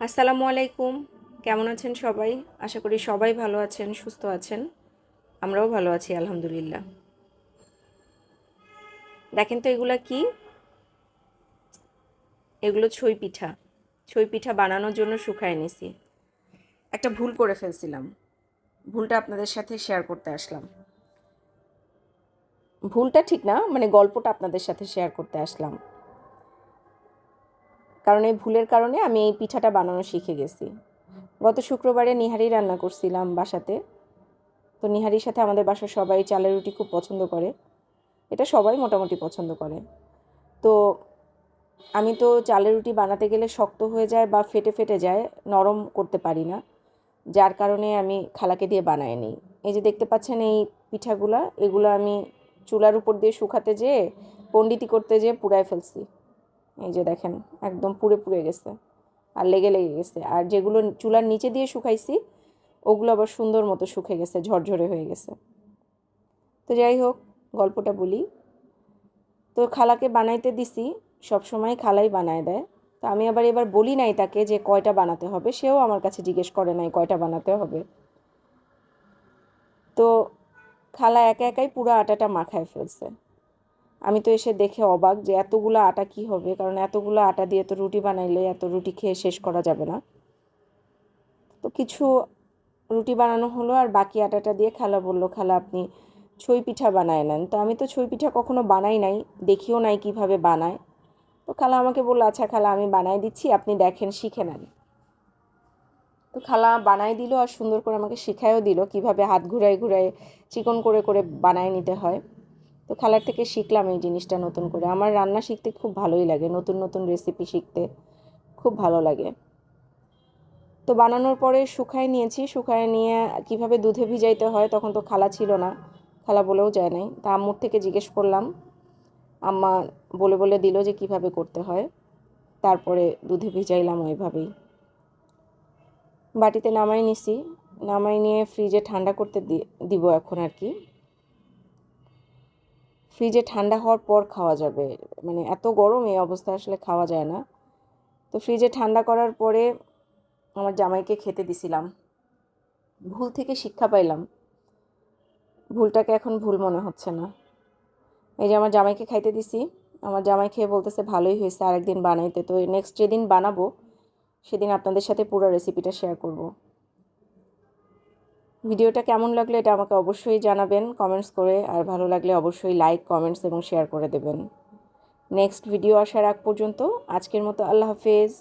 আসসালামু আলাইকুম। কেমন আছেন সবাই? আশা করি সবাই ভালো আছেন, সুস্থ আছেন। আমরাও ভালো আছি আলহামদুলিল্লাহ। দেখেন তো এগুলা কি? এগুলো ছই পিঠা। ছই পিঠা বানানোর জন্য শুকায় নিছি। একটা ভুল করে ফেলছিলাম। ভুলটা আপনাদের সাথে শেয়ার করতে আসলাম। ভুলটা ঠিক না, মানে গল্পটা আপনাদের সাথে শেয়ার করতে আসলাম। কারণ এই ভুলের কারণে আমি এই পিঠাটা বানানো শিখে গেছি। গত শুক্রবারে নিহারি রান্না করছিলাম বাসাতে। তো নিহারির সাথে আমাদের বাসার সবাই চালের রুটি খুব পছন্দ করে। এটা সবাই মোটামুটি পছন্দ করে। তো আমি তো চালের রুটি বানাতে গেলে শক্ত হয়ে যায় বা ফেটে ফেটে যায়, নরম করতে পারি না, যার কারণে আমি খালাকে দিয়ে বানাই নিই। এই যে দেখতে পাচ্ছেন এই পিঠাগুলা, এগুলো আমি চুলার উপর দিয়ে শুকাতে যেয়ে পণ্ডিতি করতে যেয়ে পুড়ায় ফেলছি। এই যে দেখেন, একদম পুড়ে পুড়ে গেছে আর লেগে লেগে গেছে। আর যেগুলো চুলার নিচে দিয়ে শুকাইছি ওগুলো আবার সুন্দর মতো শুকে গেছে, ঝরঝরে হয়ে গেছে। তো যাই হোক, গল্পটা বলি। তো খালাকে বানাইতে দিছি, সব সময় খালাই বানায় দেয়। তো আমি আবার এবার বলি নাই তাকে যে কয়টা বানাতে হবে, সেও আমার কাছে জিজ্ঞেস করে নাই কয়টা বানাতে হবে। তো খালা একা একাই পুরো আটাটা মাখায় ফেলছে। আমি তো এসে দেখে অবাক যে এতগুলো আটা কি হবে, কারণ এতগুলো আটা দিয়ে তো রুটি বানাইলে এত রুটি খেয়ে শেষ করা যাবে না। তো কিছু রুটি বানানো হলো, আর বাকি আটাটা দিয়ে খালা বলল, খালা আপনি ছই পিঠা বানায় নেন। তো আমি তো ছই পিঠা কখনো বানাই নাই, দেখিও নাই কিভাবে বানায়। তো খালা আমাকে বললো, আচ্ছা খালা আমি বানাই দিচ্ছি, আপনি দেখেন শিখে নেন। তো খালা বানাই দিল আর সুন্দর করে আমাকে শিখায়ও দিল কিভাবে হাত ঘুরাই ঘুরাই চিকন করে করে বানায় নিতে হয়। তো খালার থেকে শিখলাম এই জিনিসটা নতুন করে। আমার রান্না শিখতে খুব ভালোই লাগে, নতুন নতুন রেসিপি শিখতে খুব ভালো লাগে। তো বানানোর পরে শুকায় নিয়েছি, শুকায় নিয়ে কিভাবে দুধে ভিজাইতে হয় তখন তো খালা ছিল না, খালা বলেও যায় নাই। তা আম্মুর থেকে জিজ্ঞেস করলাম, আম্মা বলে বলে দিল যে কিভাবে করতে হয়। তারপরে দুধে ভিজাইলাম ওইভাবেই। বাটিতে নামাই নিছি, নামাই নিয়ে ফ্রিজে ঠান্ডা করতে দিব এখন আর কি। ফ্রিজে ঠান্ডা হওয়ার পর খাওয়া যাবে, মানে এত গরম এই অবস্থা আসলে খাওয়া যায় না। তো ফ্রিজে ঠান্ডা করার পরে আমার জামাইকে খেতে দিছিলাম। ভুল থেকে শিক্ষা পাইলাম, ভুলটাকে এখন ভুল মনে হচ্ছে না। এই যে আমার জামাইকে খাইতে দিছি, আমার জামাই খেয়ে বলতেছে ভালোই হয়েছে, আরেকদিন বানাইতে। তো নেক্সট যেদিন বানাবো সেদিন আপনাদের সাথে পুরো রেসিপিটা শেয়ার করব। ভিডিওটা কেমন লাগলো এটা আমাকে অবশ্যই জানাবেন কমেন্টস করে, আর ভালো লাগলে অবশ্যই লাইক, কমেন্টস এবং শেয়ার করে দেবেন। নেক্সট ভিডিও আসার আগ পর্যন্ত আজকের মতো আল্লাহ হাফেজ।